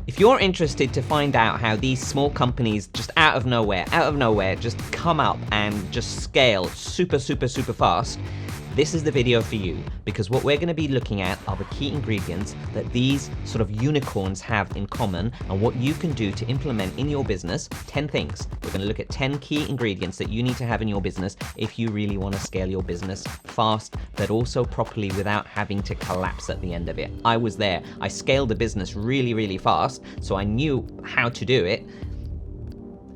If you're interested to find out how these small companies just out of nowhere, just come up and just scale super fast, this is the video for you, because what we're going to be looking at are the key ingredients that these sort of unicorns have in common and what you can do to implement in your business. 10 things. We're going to look at 10 key ingredients that you need to have in your business if you really want to scale your business fast, but also properly without having to collapse at the end of it. I was there. I scaled the business really fast, so I knew how to do it.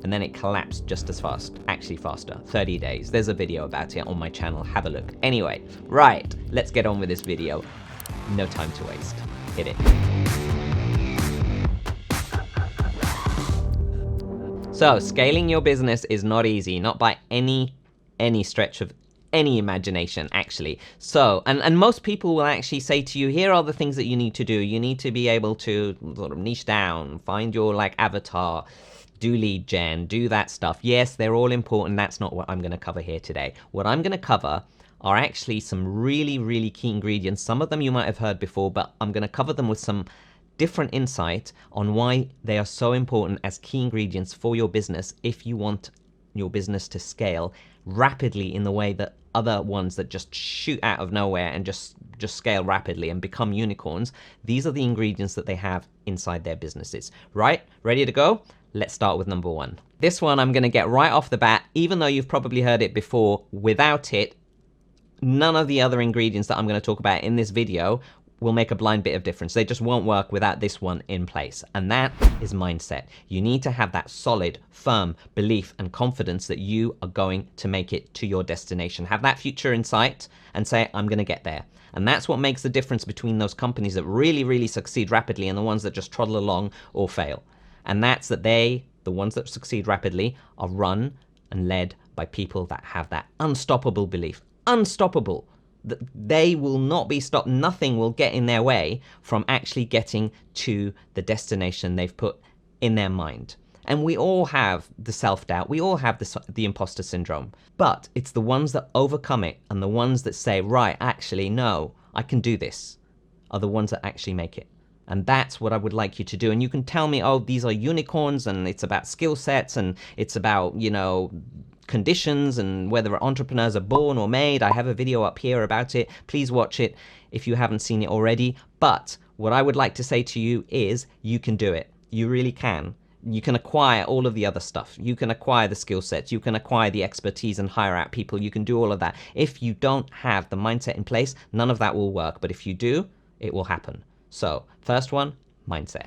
And then it collapsed just as fast, actually faster, 30 days. There's a video about it on my channel, have a look. Anyway, right, let's get on with this video. No time to waste, hit it. So, scaling your business is not easy, not by any stretch of any imagination, actually. So, and most people will actually say to you, here are the things that you need to do. You need to be able to sort of niche down, find your avatar, do lead gen, do that stuff. Yes, they're all important. That's not what I'm going to cover here today. What I'm going to cover are actually some really key ingredients. Some of them you might have heard before, but I'm going to cover them with some different insight on why they are so important as key ingredients for your business if you want your business to scale rapidly in the way that other ones that just shoot out of nowhere and just scale rapidly and become unicorns. These are the ingredients that they have inside their businesses. Right? Ready to go? Let's start with number one. This one I'm going to get right off the bat, even though you've probably heard it before. Without it, none of the other ingredients that I'm going to talk about in this video will make a blind bit of difference. They just won't work without this one in place. And that is mindset. You need to have that solid, firm belief and confidence that you are going to make it to your destination. Have that future in sight and say, I'm going to get there. And that's what makes the difference between those companies that really succeed rapidly and the ones that just trundle along or fail. And that's that the ones that succeed rapidly, are run and led by people that have that unstoppable belief. Unstoppable. That they will not be stopped. Nothing will get in their way from actually getting to the destination they've put in their mind. And we all have the self-doubt. We all have the imposter syndrome. But it's the ones that overcome it and the ones that say, right, actually, no, I can do this, are the ones that actually make it. And that's what I would like you to do. And you can tell me, oh, these are unicorns and it's about skill sets and it's about, conditions and whether entrepreneurs are born or made. I have a video up here about it. Please watch it if you haven't seen it already. But what I would like to say to you is you can do it. You really can. You can acquire all of the other stuff. You can acquire the skill sets. You can acquire the expertise and hire out people. You can do all of that. If you don't have the mindset in place, none of that will work. But if you do, it will happen. So, first one, mindset.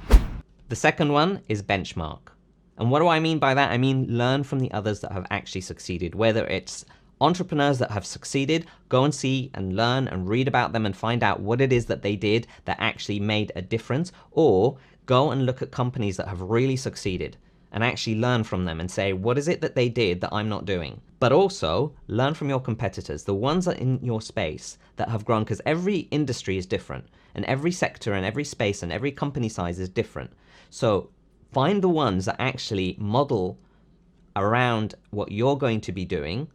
The second one is benchmark. And what do I mean by that? I mean learn from the others that have actually succeeded. Whether it's entrepreneurs that have succeeded, go and see and learn and read about them and find out what it is that they did that actually made a difference, or go and look at companies that have really succeeded and actually learn from them and say, what is it that they did that I'm not doing? But also learn from your competitors, the ones that in your space that have grown, because every industry is different and every sector and every space and every company size is different. So find the ones that actually model around what you're going to be doing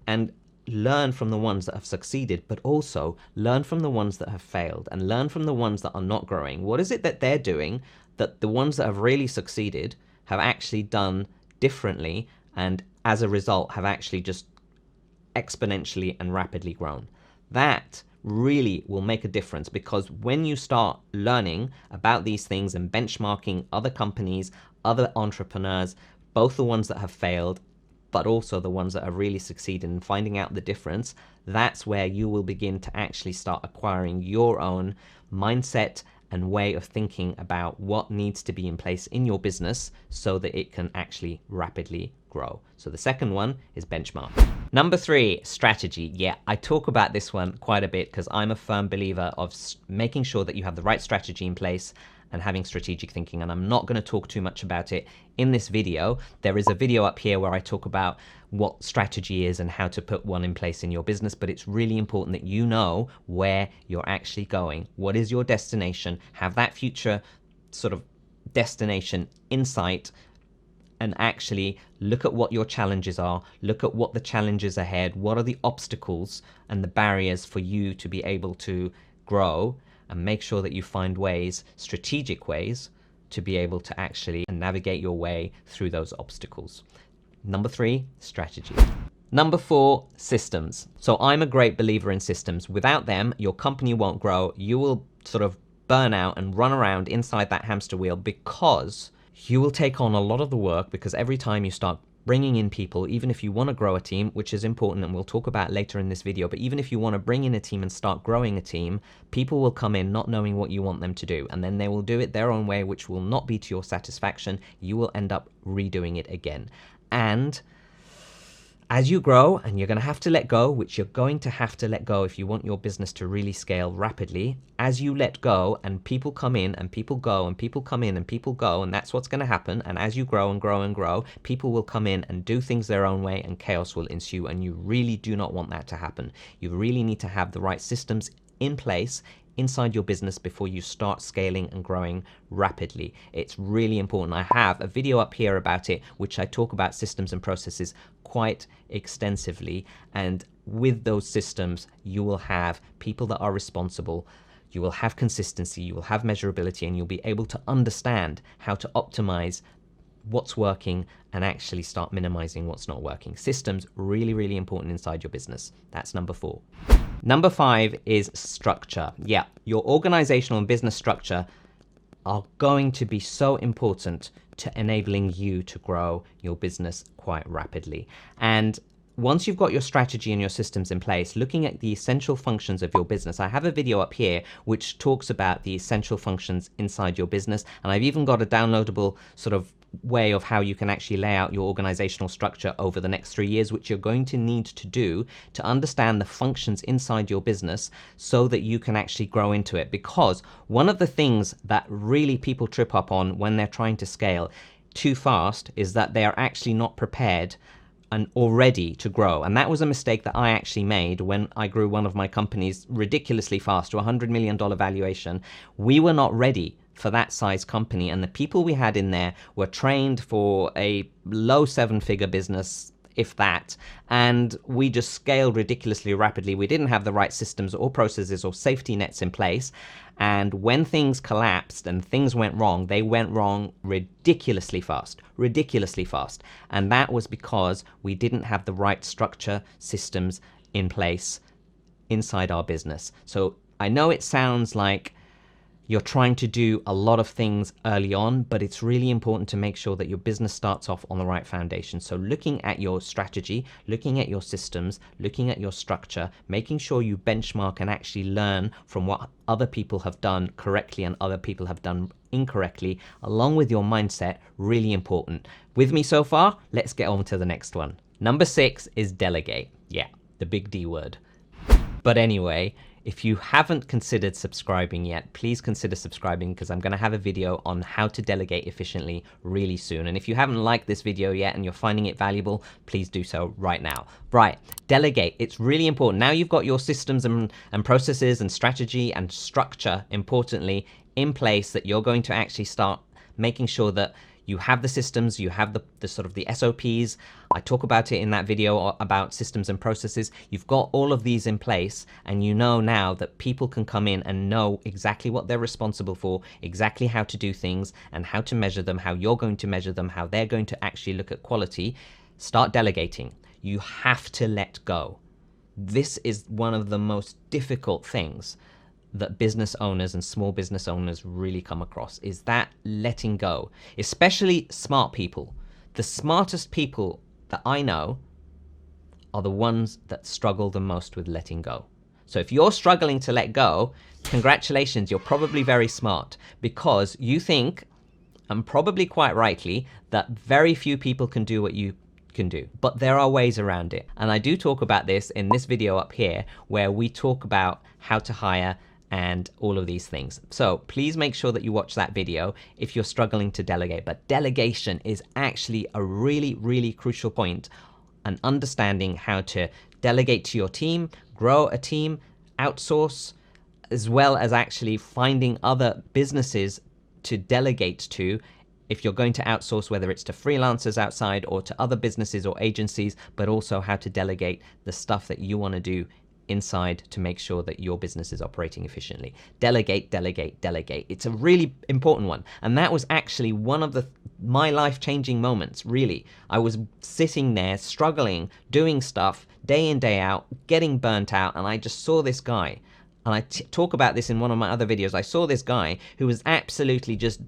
and learn from the ones that have succeeded, but also learn from the ones that have failed and learn from the ones that are not growing. What is it that they're doing that the ones that have really succeeded have actually done differently and as a result have actually just exponentially and rapidly grown? That really will make a difference, because when you start learning about these things and benchmarking other companies, other entrepreneurs, both the ones that have failed but also the ones that have really succeeded, and finding out the difference, that's where you will begin to actually start acquiring your own mindset and way of thinking about what needs to be in place in your business so that it can actually rapidly grow. So the second one is benchmark. Number 3, strategy. Yeah, I talk about this one quite a bit because I'm a firm believer of making sure that you have the right strategy in place and having strategic thinking, and I'm not going to talk too much about it in this video. There is a video up here where I talk about what strategy is and how to put one in place in your business, but it's really important that you know where you're actually going. What is your destination? Have that future sort of destination in sight, and actually look at what your challenges are, look at what the challenges ahead, what are the obstacles and the barriers for you to be able to grow, and make sure that you find ways, strategic ways, to be able to actually navigate your way through those obstacles. Number 3, strategy. Number 4, systems. So I'm a great believer in systems. Without them, your company won't grow. You will sort of burn out and run around inside that hamster wheel, because you will take on a lot of the work, because every time you start bringing in people, even if you want to grow a team, which is important and we'll talk about later in this video, but even if you want to bring in a team and start growing a team, people will come in not knowing what you want them to do, and then they will do it their own way, which will not be to your satisfaction. You will end up redoing it again. And as you grow, and you're going to have to let go, which you're going to have to let go if you want your business to really scale rapidly, as you let go and people come in and people go and people come in and people go, and that's what's going to happen. And as you grow and grow and grow, people will come in and do things their own way and chaos will ensue. And you really do not want that to happen. You really need to have the right systems in place inside your business before you start scaling and growing rapidly. It's really important. I have a video up here about it, which I talk about systems and processes quite extensively. And with those systems, you will have people that are responsible. You will have consistency, you will have measurability, and you'll be able to understand how to optimize what's working and actually start minimizing what's not working. Systems, really, really important inside your business. That's number 4. Number 5 is structure. Yeah, your organizational and business structure are going to be so important to enabling you to grow your business quite rapidly. And once you've got your strategy and your systems in place, looking at the essential functions of your business, I have a video up here which talks about the essential functions inside your business. And I've even got a downloadable sort of way of how you can actually lay out your organizational structure over the next 3 years, which you're going to need to do to understand the functions inside your business so that you can actually grow into it. Because one of the things that really people trip up on when they're trying to scale too fast is that they are actually not prepared and or ready to grow. And that was a mistake that I actually made when I grew one of my companies ridiculously fast to a $100 million valuation. We were not ready for that size company, and the people we had in there were trained for a low 7-figure business, if that, and we just scaled ridiculously rapidly. We didn't have the right systems or processes or safety nets in place, and when things collapsed and things went wrong, they went wrong ridiculously fast, and that was because we didn't have the right structure, systems in place inside our business. So I know it sounds like you're trying to do a lot of things early on, but it's really important to make sure that your business starts off on the right foundation. So looking at your strategy, looking at your systems, looking at your structure, making sure you benchmark and actually learn from what other people have done correctly and other people have done incorrectly, along with your mindset, really important. With me so far? Let's get on to the next one. Number 6 is delegate. Yeah, the big D word. But anyway, if you haven't considered subscribing yet, please consider subscribing, because I'm going to have a video on how to delegate efficiently really soon. And if you haven't liked this video yet and you're finding it valuable, please do so right now. Right, delegate. It's really important. Now you've got your systems and processes and strategy and structure, importantly, in place, that you're going to actually start making sure that you have the systems, you have the sort of the SOPs. I talk about it in that video about systems and processes. You've got all of these in place, and you know now that people can come in and know exactly what they're responsible for, exactly how to do things and how to measure them, how you're going to measure them, how they're going to actually look at quality. Start delegating. You have to let go. This is one of the most difficult things that business owners and small business owners really come across, is that letting go, especially smart people. The smartest people that I know are the ones that struggle the most with letting go. So if you're struggling to let go, congratulations, you're probably very smart, because you think, and probably quite rightly, that very few people can do what you can do, but there are ways around it. And I do talk about this in this video up here, where we talk about how to hire and all of these things. So please make sure that you watch that video if you're struggling to delegate. But delegation is actually a really, really crucial point, and understanding how to delegate to your team, grow a team, outsource, as well as actually finding other businesses to delegate to if you're going to outsource, whether it's to freelancers outside or to other businesses or agencies, but also how to delegate the stuff that you want to do inside to make sure that your business is operating efficiently. Delegate, delegate, delegate. It's a really important one. And that was actually one of my life-changing moments, really. I was sitting there struggling, doing stuff day in, day out, getting burnt out, and I just saw this guy. And I talk about this in one of my other videos. I saw this guy who was absolutely just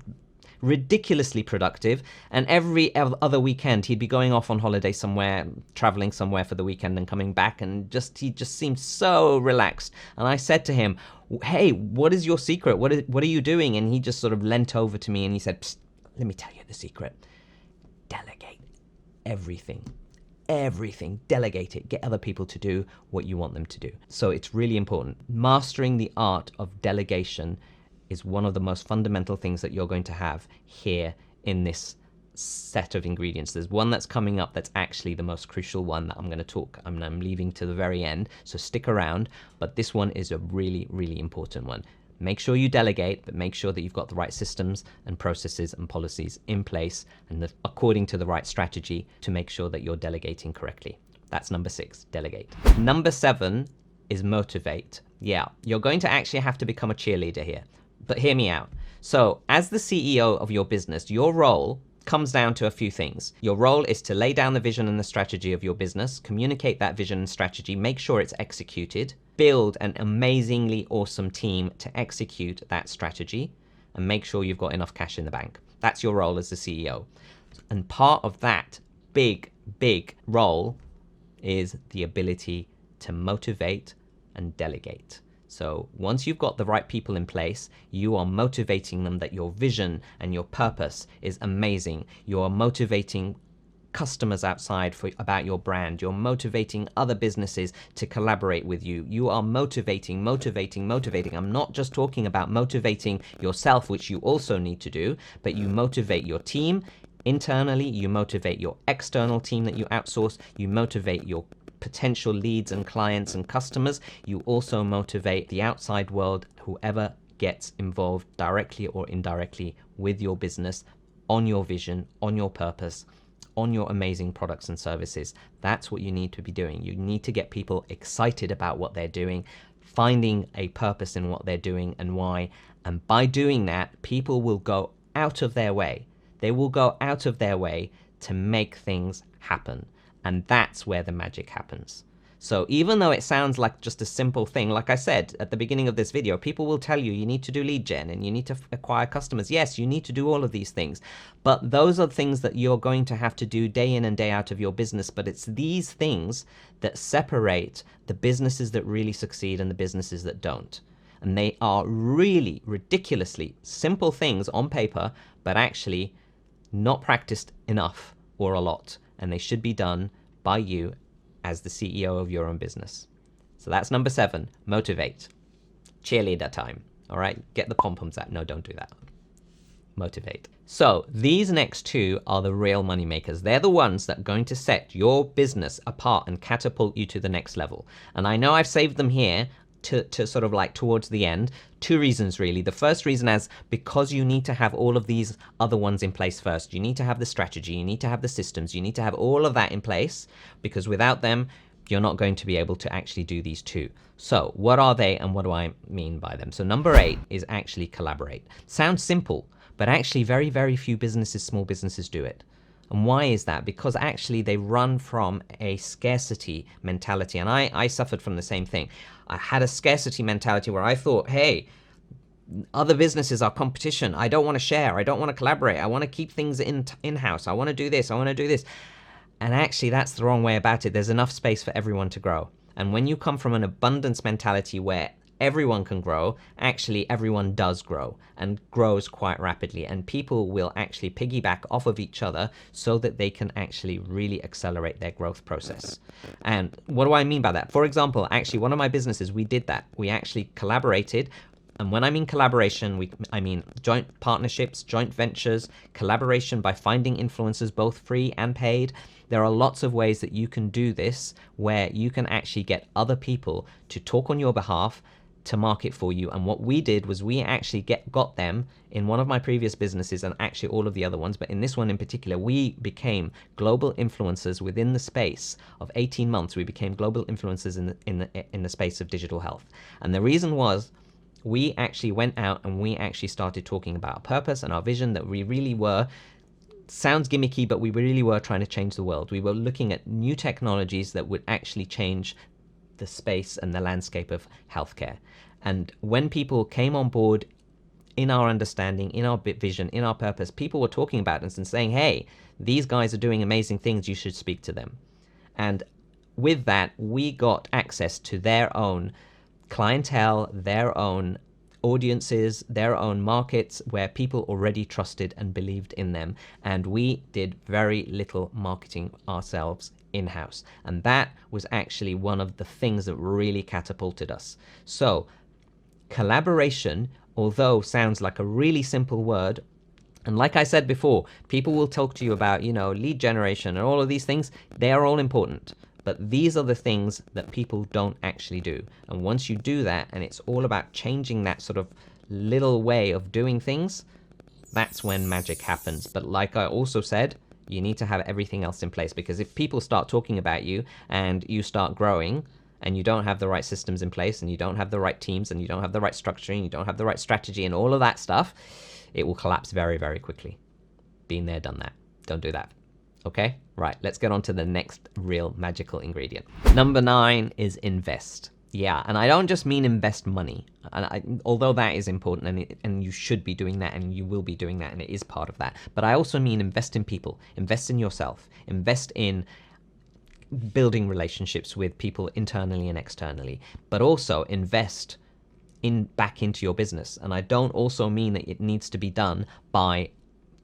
ridiculously productive, and every other weekend he'd be going off on holiday somewhere, traveling somewhere for the weekend and coming back, and he just seemed so relaxed. And I said to him, hey, what is your secret? What are you doing? And he just sort of leant over to me and he said, Psst, let me tell you the secret. Delegate everything. Everything. Delegate it. Get other people to do what you want them to do. So it's really important. Mastering the art of delegation is one of the most fundamental things that you're going to have here in this set of ingredients. There's one that's coming up that's actually the most crucial one that I'm going to talk. I'm leaving to the very end, so stick around. But this one is a really, really important one. Make sure you delegate, but make sure that you've got the right systems and processes and policies in place and according to the right strategy to make sure that you're delegating correctly. That's number 6, delegate. Number 7 is motivate. Yeah, you're going to actually have to become a cheerleader here. But hear me out. So as the CEO of your business, your role comes down to a few things. Your role is to lay down the vision and the strategy of your business, communicate that vision and strategy, make sure it's executed, build an amazingly awesome team to execute that strategy, and make sure you've got enough cash in the bank. That's your role as the CEO. And part of that big, big role is the ability to motivate and delegate. So once you've got the right people in place, you are motivating them that your vision and your purpose is amazing. You are motivating customers outside about your brand. You're motivating other businesses to collaborate with you. You are motivating. I'm not just talking about motivating yourself, which you also need to do, but you motivate your team internally, you motivate your external team that you outsource, you motivate your potential leads and clients and customers. You also motivate the outside world, whoever gets involved directly or indirectly with your business, on your vision, on your purpose, on your amazing products and services. That's what you need to be doing. You need to get people excited about what they're doing, finding a purpose in what they're doing and why. And by doing that, people will go out of their way. They will go out of their way to make things happen. And that's where the magic happens. So even though it sounds like just a simple thing, like I said at the beginning of this video, people will tell you need to do lead gen and you need to acquire customers. Yes, you need to do all of these things. But those are things that you're going to have to do day in and day out of your business. But it's these things that separate the businesses that really succeed and the businesses that don't. And they are really ridiculously simple things on paper, but actually not practiced enough or a lot. And they should be done by you as the CEO of your own business. So that's number 7, motivate. Cheerleader time, all right? Get the pom-poms out. No, don't do that. Motivate. So these next 2 are the real money makers. They're the ones that are going to set your business apart and catapult you to the next level. And I know I've saved them here to sort of like towards the end. 2 reasons really. The first reason is because you need to have all of these other ones in place first. You need to have the strategy, you need to have the systems, you need to have all of that in place, because without them, you're not going to be able to actually do these 2. So what are they and what do I mean by them? So number 8 is actually collaborate. Sounds simple, but actually very, very few businesses, small businesses do it. And why is that? Because actually they run from a scarcity mentality. And I suffered from the same thing. I had a scarcity mentality where I thought, hey, other businesses are competition. I don't want to share. I don't want to collaborate. I want to keep things in-house. I want to do this. I want to do this. And actually that's the wrong way about it. There's enough space for everyone to grow. And when you come from an abundance mentality where everyone can grow, actually everyone does grow and grows quite rapidly, and people will actually piggyback off of each other so that they can actually really accelerate their growth process. And what do I mean by that? For example, actually one of my businesses, we did that. We actually collaborated. And when I mean collaboration, I mean joint partnerships, joint ventures, collaboration by finding influencers, both free and paid. There are lots of ways that you can do this where you can actually get other people to talk on your behalf, to market for you. And what we did was we actually got them in one of my previous businesses, and actually all of the other ones, but in this one in particular, we became global influencers within the space of 18 months. We became global influencers in the space of digital health. And the reason was, we actually went out and we actually started talking about our purpose and our vision, that we really were, sounds gimmicky, but we really were trying to change the world. We were looking at new technologies that would actually change the space and the landscape of healthcare. And when people came on board in our understanding, in our vision, in our purpose, people were talking about us and saying, hey, these guys are doing amazing things, you should speak to them. And with that, we got access to their own clientele, their own audiences, their own markets, where people already trusted and believed in them. And we did very little marketing ourselves in-house. And that was actually one of the things that really catapulted us. So collaboration, although sounds like a really simple word, and like I said before, people will talk to you about, lead generation and all of these things. They are all important. But these are the things that people don't actually do. And once you do that, and it's all about changing that sort of little way of doing things, that's when magic happens. But like I also said, you need to have everything else in place, because if people start talking about you and you start growing and you don't have the right systems in place and you don't have the right teams and you don't have the right structure and you don't have the right strategy and all of that stuff, it will collapse very, very quickly. Been there, done that. Don't do that. Okay, right, let's get on to the next real magical ingredient. Number 9 is invest. Yeah, and I don't just mean invest money, and although that is important, and you should be doing that, and you will be doing that, and it is part of that, but I also mean invest in people, invest in yourself, invest in building relationships with people internally and externally, but also invest back into your business. And I don't also mean that it needs to be done by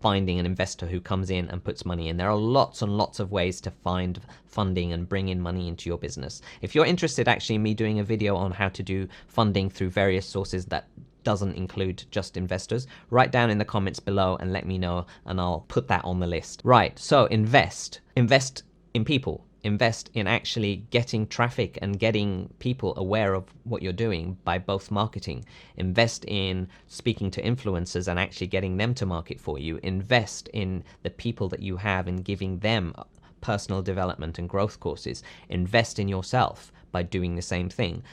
finding an investor who comes in and puts money in. There are lots and lots of ways to find funding and bring in money into your business. If you're interested actually in me doing a video on how to do funding through various sources that doesn't include just investors, write down in the comments below and let me know, and I'll put that on the list. Right, so invest in people. Invest in actually getting traffic and getting people aware of what you're doing by both marketing. Invest in speaking to influencers and actually getting them to market for you. Invest in the people that you have and giving them personal development and growth courses. Invest in yourself by doing the same thing.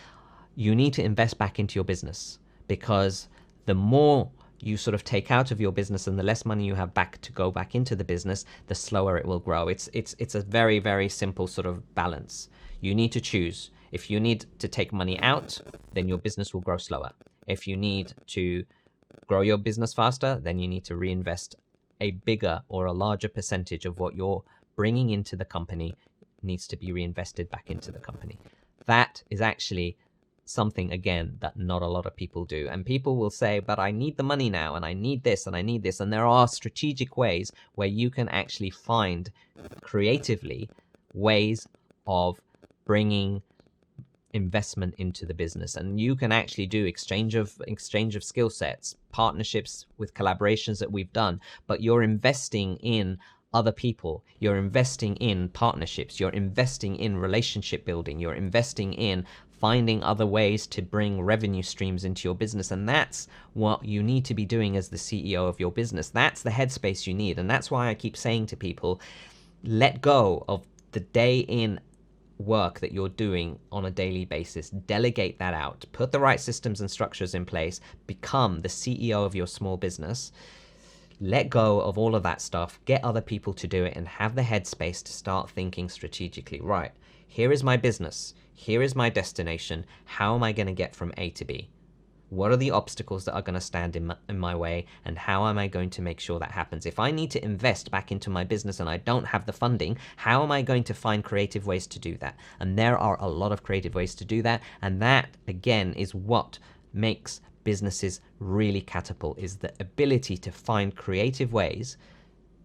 You need to invest back into your business, because the more you sort of take out of your business and the less money you have back to go back into the business, the slower it will grow. It's a very, very simple sort of balance. You need to choose. If you need to take money out, then your business will grow slower. If you need to grow your business faster, then you need to reinvest a bigger or a larger percentage of what you're bringing into the company needs to be reinvested back into the company. That is actually something, again, that not a lot of people do. And people will say, but I need the money now, and I need this, and I need this. And there are strategic ways where you can actually find creatively ways of bringing investment into the business. And you can actually do exchange of skill sets, partnerships with collaborations that we've done, but you're investing in other people, you're investing in partnerships, you're investing in relationship building, you're investing in finding other ways to bring revenue streams into your business. And that's what you need to be doing as the CEO of your business. That's the headspace you need. And that's why I keep saying to people, let go of the day in work that you're doing on a daily basis. Delegate that out. Put the right systems and structures in place. Become the CEO of your small business. Let go of all of that stuff. Get other people to do it and have the headspace to start thinking strategically. Right, here is my business. Here is my destination. How am I going to get from A to B? What are the obstacles that are going to stand in my way, and how am I going to make sure that happens? If I need to invest back into my business and I don't have the funding, how am I going to find creative ways to do that? And there are a lot of creative ways to do that. And that, again, is what makes businesses really catapult, is the ability to find creative ways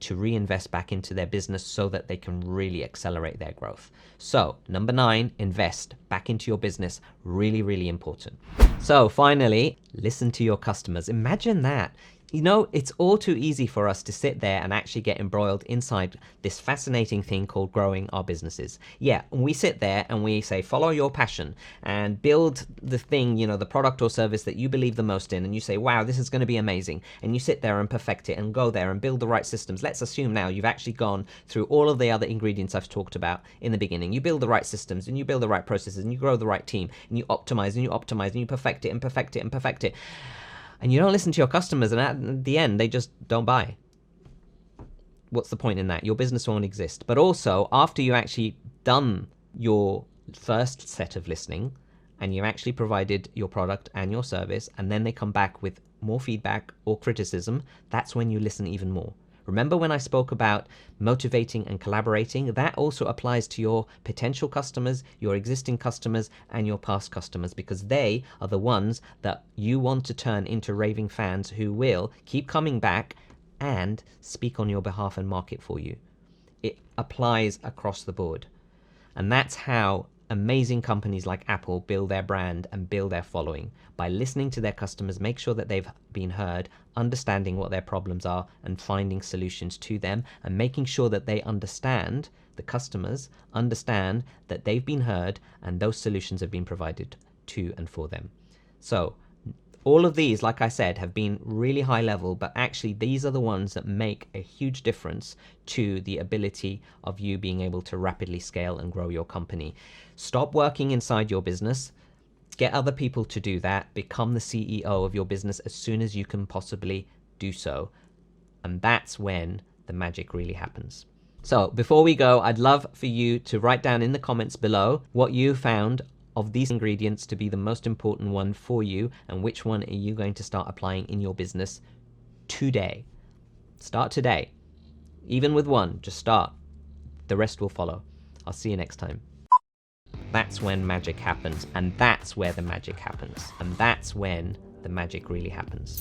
to reinvest back into their business so that they can really accelerate their growth. So, number 9, invest back into your business. Really, really important. So finally, listen to your customers. Imagine that. You know, it's all too easy for us to sit there and actually get embroiled inside this fascinating thing called growing our businesses. Yeah, we sit there and we say, follow your passion and build the thing, you know, the product or service that you believe the most in. And you say, wow, this is going to be amazing. And you sit there and perfect it and go there and build the right systems. Let's assume now you've actually gone through all of the other ingredients I've talked about in the beginning. You build the right systems and you build the right processes and you grow the right team and you optimize and you optimize and you perfect it and perfect it and perfect it. And you don't listen to your customers, and at the end, they just don't buy. What's the point in that? Your business won't exist. But also, after you actually done your first set of listening, and you actually provided your product and your service, and then they come back with more feedback or criticism, that's when you listen even more. Remember when I spoke about motivating and collaborating? That also applies to your potential customers, your existing customers, and your past customers, because they are the ones that you want to turn into raving fans who will keep coming back and speak on your behalf and market for you. It applies across the board. And that's how amazing companies like Apple build their brand and build their following, by listening to their customers, make sure that they've been heard, understanding what their problems are and finding solutions to them, and making sure that they understand, the customers understand that they've been heard and those solutions have been provided to and for them. So all of these, like I said, have been really high level, but actually these are the ones that make a huge difference to the ability of you being able to rapidly scale and grow your company. Stop working inside your business. Get other people to do that. Become the CEO of your business as soon as you can possibly do so. And that's when the magic really happens. So before we go, I'd love for you to write down in the comments below what you found of these ingredients to be the most important one for you, and which one are you going to start applying in your business today. Start today. Even with one, just start. The rest will follow. I'll see you next time. That's when magic happens, and that's where the magic happens, and that's when the magic really happens.